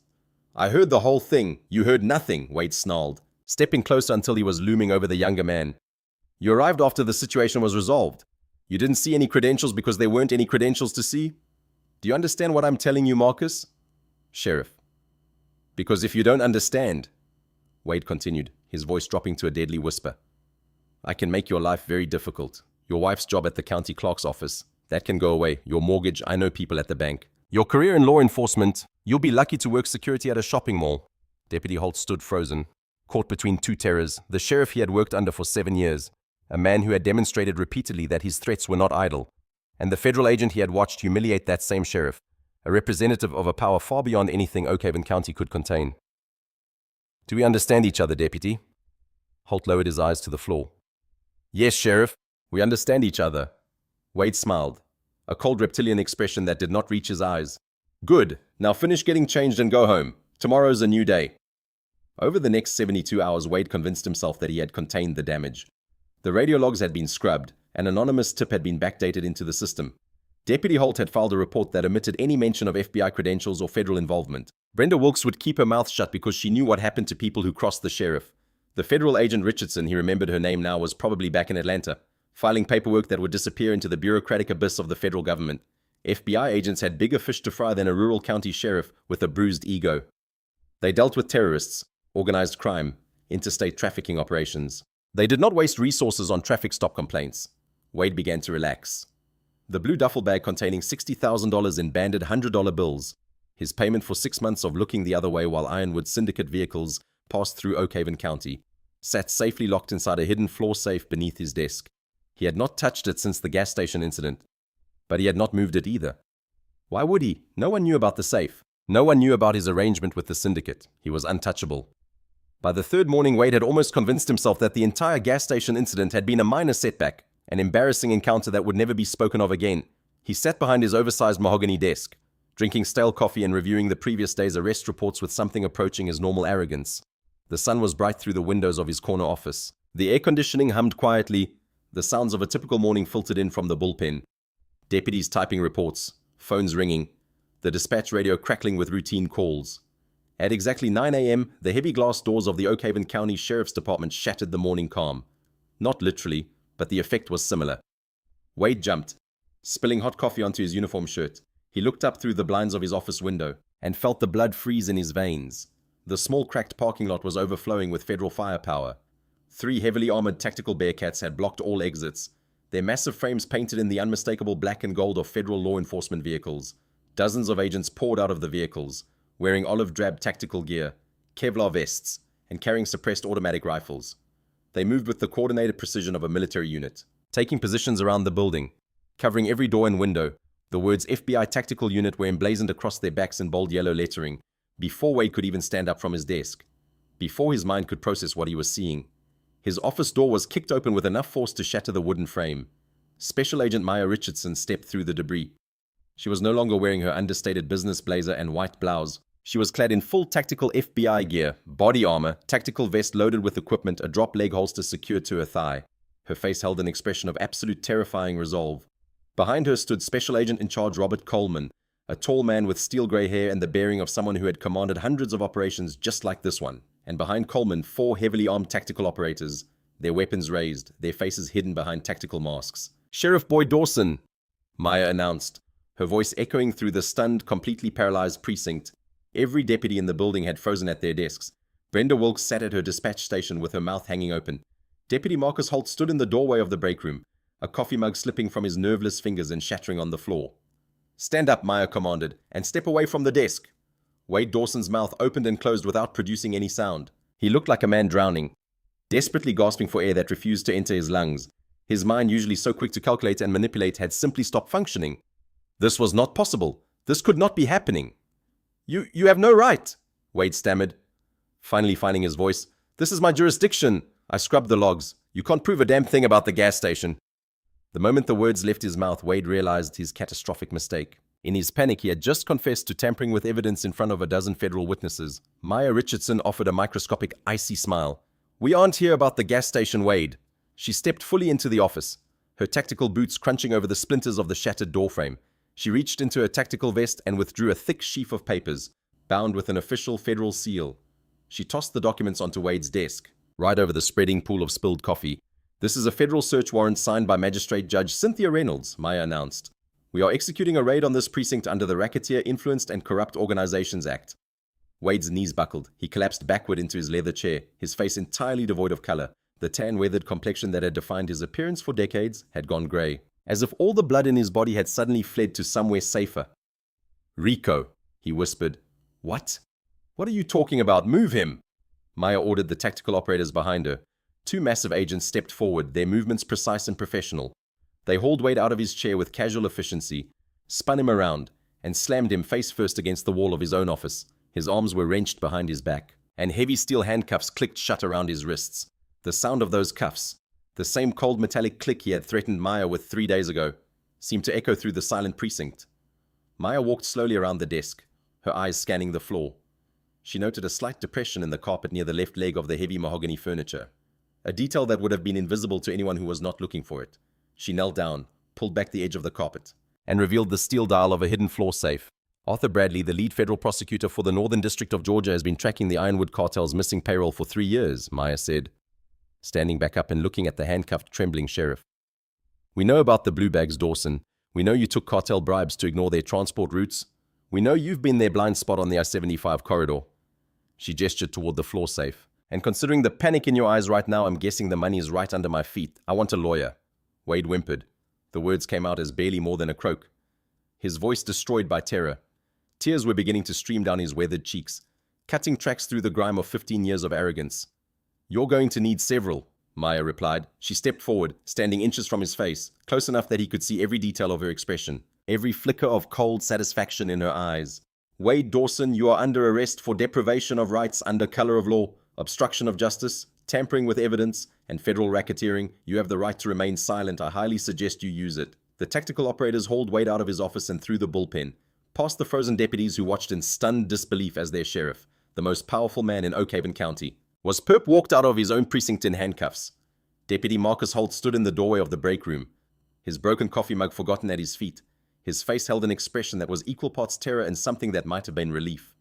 "I heard the whole thing. You heard nothing," Wade snarled, stepping closer until he was looming over the younger man. "You arrived after the situation was resolved. You didn't see any credentials because there weren't any credentials to see? Do you understand what I'm telling you, Marcus?" "Sheriff." "Because if you don't understand," Wade continued, his voice dropping to a deadly whisper, "I can make your life very difficult. Your wife's job at the county clerk's office, that can go away. Your mortgage, I know people at the bank. Your career in law enforcement, you'll be lucky to work security at a shopping mall." Deputy Holt stood frozen, caught between two terrors, the sheriff he had worked under for 7 years, a man who had demonstrated repeatedly that his threats were not idle, and the federal agent he had watched humiliate that same sheriff, a representative of a power far beyond anything Oakhaven County could contain. "Do we understand each other, Deputy?" Holt lowered his eyes to the floor. "Yes, Sheriff, we understand each other." Wade smiled, a cold reptilian expression that did not reach his eyes. "Good. Now finish getting changed and go home. Tomorrow's a new day." Over the next 72 hours, Wade convinced himself that he had contained the damage. The radio logs had been scrubbed. An anonymous tip had been backdated into the system. Deputy Holt had filed a report that omitted any mention of FBI credentials or federal involvement. Brenda Wilkes would keep her mouth shut because she knew what happened to people who crossed the sheriff. The federal agent Richardson, he remembered her name now, was probably back in Atlanta, filing paperwork that would disappear into the bureaucratic abyss of the federal government. FBI agents had bigger fish to fry than a rural county sheriff with a bruised ego. They dealt with terrorists, organized crime, interstate trafficking operations. They did not waste resources on traffic stop complaints. Wade began to relax. The blue duffel bag containing $60,000 in banded $100 bills, his payment for 6 months of looking the other way while Ironwood syndicate vehicles passed through Oakhaven County, sat safely locked inside a hidden floor safe beneath his desk. He had not touched it since the gas station incident, but he had not moved it either. Why would he? No one knew about the safe. No one knew about his arrangement with the syndicate. He was untouchable. By the third morning, Wade had almost convinced himself that the entire gas station incident had been a minor setback, an embarrassing encounter that would never be spoken of again. He sat behind his oversized mahogany desk, drinking stale coffee and reviewing the previous day's arrest reports with something approaching his normal arrogance. The sun was bright through the windows of his corner office. The air conditioning hummed quietly. The sounds of a typical morning filtered in from the bullpen. Deputies typing reports, phones ringing, the dispatch radio crackling with routine calls. At exactly 9 a.m., the heavy glass doors of the Oakhaven County Sheriff's Department shattered the morning calm. Not literally, but the effect was similar. Wade jumped, spilling hot coffee onto his uniform shirt. He looked up through the blinds of his office window and felt the blood freeze in his veins. The small cracked parking lot was overflowing with federal firepower. 3 heavily armored tactical Bearcats had blocked all exits, their massive frames painted in the unmistakable black and gold of federal law enforcement vehicles. Dozens of agents poured out of the vehicles, wearing olive drab tactical gear, Kevlar vests, and carrying suppressed automatic rifles. They moved with the coordinated precision of a military unit, taking positions around the building, covering every door and window. The words FBI Tactical Unit were emblazoned across their backs in bold yellow lettering, before Wade could even stand up from his desk, before his mind could process what he was seeing. His office door was kicked open with enough force to shatter the wooden frame. Special Agent Maya Richardson stepped through the debris. She was no longer wearing her understated business blazer and white blouse. She was clad in full tactical FBI gear, body armor, tactical vest loaded with equipment, a drop leg holster secured to her thigh. Her face held an expression of absolute terrifying resolve. Behind her stood Special Agent in Charge Robert Coleman, a tall man with steel gray hair and the bearing of someone who had commanded hundreds of operations just like this one. And behind Coleman, 4 heavily armed tactical operators, their weapons raised, their faces hidden behind tactical masks. "Sheriff Boyd Dawson," Maya announced, her voice echoing through the stunned, completely paralyzed precinct. Every deputy in the building had frozen at their desks. Brenda Wilkes sat at her dispatch station with her mouth hanging open. Deputy Marcus Holt stood in the doorway of the break room, a coffee mug slipping from his nerveless fingers and shattering on the floor. "Stand up," Maya commanded, "and step away from the desk." Wade Dawson's mouth opened and closed without producing any sound. He looked like a man drowning, desperately gasping for air that refused to enter his lungs. His mind, usually so quick to calculate and manipulate, had simply stopped functioning. This was not possible. This could not be happening. You have no right," Wade stammered, finally finding his voice. "This is my jurisdiction. I scrubbed the logs. You can't prove a damn thing about the gas station." The moment the words left his mouth, Wade realized his catastrophic mistake. In his panic, he had just confessed to tampering with evidence in front of a dozen federal witnesses. Maya Richardson offered a microscopic, icy smile. "We aren't here about the gas station, Wade." She stepped fully into the office, her tactical boots crunching over the splinters of the shattered doorframe. She reached into her tactical vest and withdrew a thick sheaf of papers, bound with an official federal seal. She tossed the documents onto Wade's desk, right over the spreading pool of spilled coffee. "This is a federal search warrant signed by Magistrate Judge Cynthia Reynolds," Maya announced. "We are executing a raid on this precinct under the Racketeer Influenced and Corrupt Organizations Act." Wade's knees buckled. He collapsed backward into his leather chair, his face entirely devoid of color. The tan, weathered complexion that had defined his appearance for decades had gone gray, as if all the blood in his body had suddenly fled to somewhere safer. "Rico," he whispered. "What? What are you talking about? Move him!" Maya ordered the tactical operators behind her. Two massive agents stepped forward, their movements precise and professional. They hauled Wade out of his chair with casual efficiency, spun him around, and slammed him face first against the wall of his own office. His arms were wrenched behind his back, and heavy steel handcuffs clicked shut around his wrists. The sound of those cuffs, the same cold metallic click he had threatened Maya with 3 days ago, seemed to echo through the silent precinct. Maya walked slowly around the desk, her eyes scanning the floor. She noted a slight depression in the carpet near the left leg of the heavy mahogany furniture, a detail that would have been invisible to anyone who was not looking for it. She knelt down, pulled back the edge of the carpet, and revealed the steel dial of a hidden floor safe. Arthur Bradley, the lead federal prosecutor for the Northern District of Georgia, has been tracking the Ironwood cartel's missing payroll for 3 years, Maya said, standing back up and looking at the handcuffed, trembling sheriff. "We know about the blue bags, Dawson. We know you took cartel bribes to ignore their transport routes. We know you've been their blind spot on the I-75 corridor." She gestured toward the floor safe. "And considering the panic in your eyes right now, I'm guessing the money is right under my feet. I want a lawyer." Wade whimpered. The words came out as barely more than a croak, his voice destroyed by terror. Tears were beginning to stream down his weathered cheeks, cutting tracks through the grime of 15 years of arrogance. "You're going to need several," Maya replied. She stepped forward, standing inches from his face, close enough that he could see every detail of her expression, every flicker of cold satisfaction in her eyes. "Wade Dawson, you are under arrest for deprivation of rights under color of law, obstruction of justice, tampering with evidence, and federal racketeering. You have the right to remain silent. I highly suggest you use it." The tactical operators hauled Wade out of his office and through the bullpen, past the frozen deputies who watched in stunned disbelief as their sheriff, the most powerful man in Oak Haven County, was perp walked out of his own precinct in handcuffs. Deputy Marcus Holt stood in the doorway of the break room, his broken coffee mug forgotten at his feet. His face held an expression that was equal parts terror and something that might have been relief.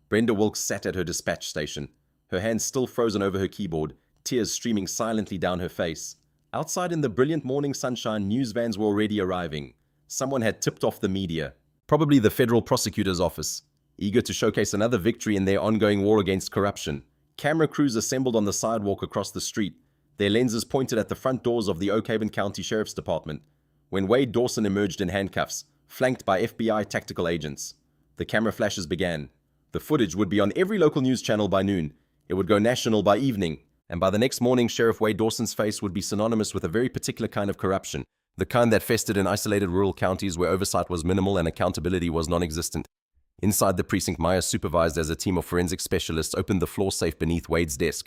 Brenda Wilkes sat at her dispatch station, her hands still frozen over her keyboard, tears streaming silently down her face. Outside in the brilliant morning sunshine, news vans were already arriving. Someone had tipped off the media, probably the federal prosecutor's office, eager to showcase another victory in their ongoing war against corruption. Camera crews assembled on the sidewalk across the street, their lenses pointed at the front doors of the Oak Haven County Sheriff's Department, when Wade Dawson emerged in handcuffs, flanked by FBI tactical agents. The camera flashes began. The footage would be on every local news channel by noon. It would go national by evening, and by the next morning, Sheriff Wade Dawson's face would be synonymous with a very particular kind of corruption, the kind that festered in isolated rural counties where oversight was minimal and accountability was non-existent. Inside the precinct, Maya, supervised as a team of forensic specialists, opened the floor safe beneath Wade's desk.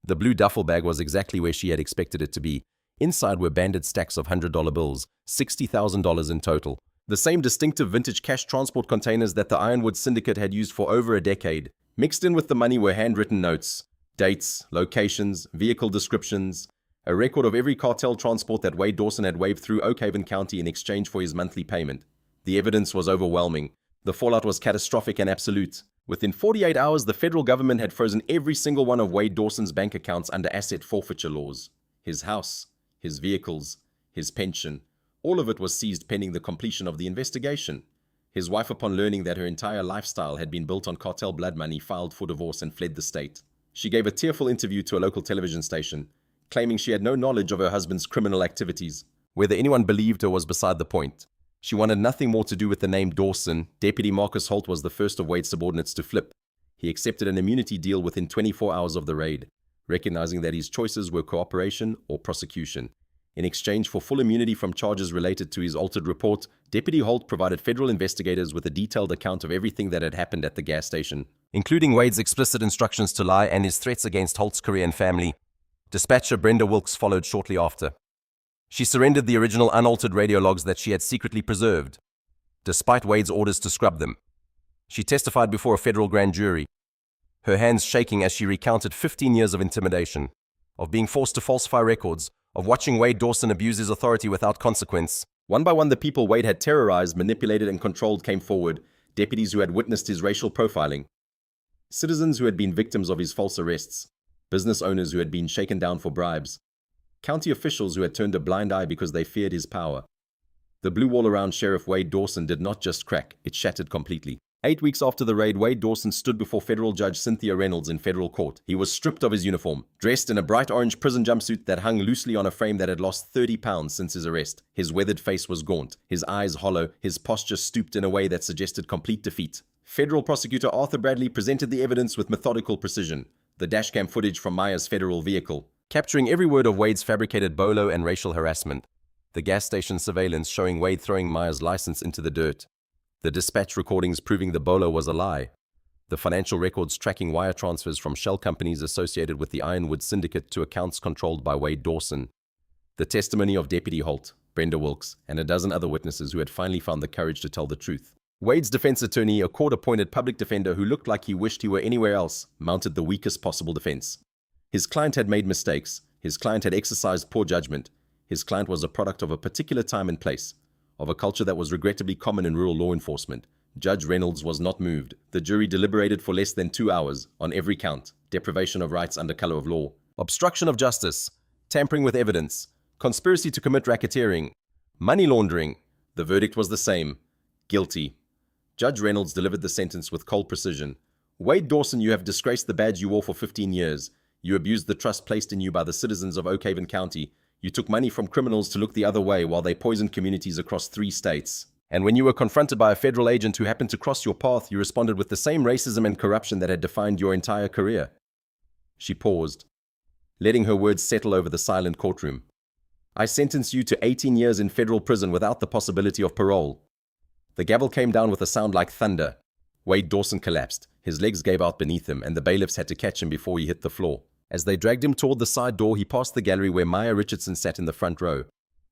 The blue duffel bag was exactly where she had expected it to be. Inside were banded stacks of $100 bills, $60,000 in total. The same distinctive vintage cash transport containers that the Ironwood Syndicate had used for over a decade. Mixed in with the money were handwritten notes, dates, locations, vehicle descriptions, a record of every cartel transport that Wade Dawson had waved through Oak Haven County in exchange for his monthly payment. The evidence was overwhelming. The fallout was catastrophic and absolute. Within 48 hours, the federal government had frozen every single one of Wade Dawson's bank accounts under asset forfeiture laws. His house, his vehicles, his pension, all of it was seized pending the completion of the investigation. His wife, upon learning that her entire lifestyle had been built on cartel blood money, filed for divorce and fled the state. She gave a tearful interview to a local television station, claiming she had no knowledge of her husband's criminal activities. Whether anyone believed her was beside the point. She wanted nothing more to do with the name Dawson. Deputy Marcus Holt was the first of Wade's subordinates to flip. He accepted an immunity deal within 24 hours of the raid, recognizing that his choices were cooperation or prosecution. In exchange for full immunity from charges related to his altered report, Deputy Holt provided federal investigators with a detailed account of everything that had happened at the gas station, including Wade's explicit instructions to lie and his threats against Holt's career and family. Dispatcher Brenda Wilkes followed shortly after. She surrendered the original unaltered radio logs that she had secretly preserved, despite Wade's orders to scrub them. She testified before a federal grand jury, her hands shaking as she recounted 15 years of intimidation, of being forced to falsify records, of watching Wade Dawson abuse his authority without consequence. One by one, the people Wade had terrorized, manipulated, and controlled came forward, deputies who had witnessed his racial profiling, citizens who had been victims of his false arrests, business owners who had been shaken down for bribes, county officials who had turned a blind eye because they feared his power. The blue wall around Sheriff Wade Dawson did not just crack, it shattered completely. 8 weeks after the raid, Wade Dawson stood before federal judge Cynthia Reynolds in federal court. He was stripped of his uniform, dressed in a bright orange prison jumpsuit that hung loosely on a frame that had lost 30 pounds since his arrest. His weathered face was gaunt, his eyes hollow, his posture stooped in a way that suggested complete defeat. Federal prosecutor Arthur Bradley presented the evidence with methodical precision. The dashcam footage from Maya's federal vehicle, capturing every word of Wade's fabricated bolo and racial harassment. The gas station surveillance showing Wade throwing Maya's license into the dirt. The dispatch recordings proving the bolo was a lie. The financial records tracking wire transfers from shell companies associated with the Ironwood Syndicate to accounts controlled by Wade Dawson. The testimony of Deputy Holt, Brenda Wilkes, and a dozen other witnesses who had finally found the courage to tell the truth. Wade's defense attorney, a court-appointed public defender who looked like he wished he were anywhere else, mounted the weakest possible defense. His client had made mistakes. His client had exercised poor judgment. His client was a product of a particular time and place, of a culture that was regrettably common in rural law enforcement. Judge Reynolds was not moved. The jury deliberated for less than 2 hours on every count: deprivation of rights under color of law, obstruction of justice, tampering with evidence, conspiracy to commit racketeering, money laundering. The verdict was the same: guilty. Judge Reynolds delivered the sentence with cold precision. Wade Dawson, you have disgraced the badge you wore for 15 years. You abused the trust placed in you by the citizens of Oak Haven County. You took money from criminals to look the other way while they poisoned communities across 3 states. And when you were confronted by a federal agent who happened to cross your path, you responded with the same racism and corruption that had defined your entire career. She paused, letting her words settle over the silent courtroom. I sentence you to 18 years in federal prison without the possibility of parole. The gavel came down with a sound like thunder. Wade Dawson collapsed. His legs gave out beneath him, and the bailiffs had to catch him before he hit the floor. As they dragged him toward the side door, he passed the gallery where Maya Richardson sat in the front row.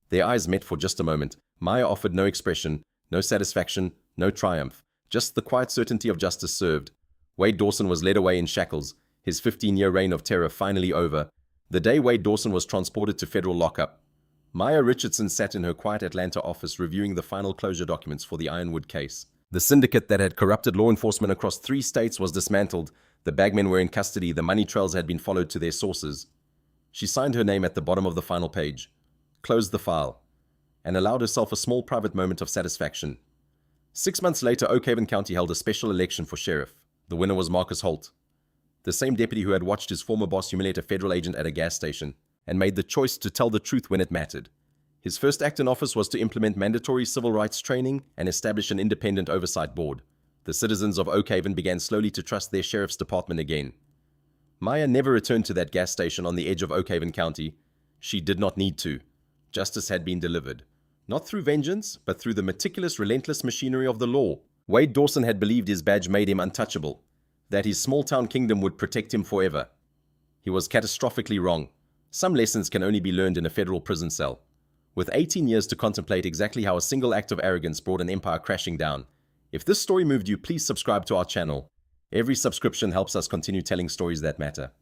Their eyes met for just a moment. Maya offered no expression, no satisfaction, no triumph, just the quiet certainty of justice served. Wade Dawson was led away in shackles, his 15-year reign of terror finally over. The day Wade Dawson was transported to federal lockup, Maya Richardson sat in her quiet Atlanta office reviewing the final closure documents for the Ironwood case. The syndicate that had corrupted law enforcement across 3 states was dismantled. The bagmen were in custody. The money trails had been followed to their sources. She signed her name at the bottom of the final page, closed the file, and allowed herself a small private moment of satisfaction. 6 months later, Oak Haven County held a special election for sheriff. The winner was Marcus Holt, the same deputy who had watched his former boss humiliate a federal agent at a gas station and made the choice to tell the truth when it mattered. His first act in office was to implement mandatory civil rights training and establish an independent oversight board. The citizens of Oak Haven began slowly to trust their sheriff's department again. Maya never returned to that gas station on the edge of Oak Haven County. She did not need to. Justice had been delivered. Not through vengeance, but through the meticulous, relentless machinery of the law. Wade Dawson had believed his badge made him untouchable, that his small-town kingdom would protect him forever. He was catastrophically wrong. Some lessons can only be learned in a federal prison cell. With 18 years to contemplate exactly how a single act of arrogance brought an empire crashing down. If this story moved you, please subscribe to our channel. Every subscription helps us continue telling stories that matter.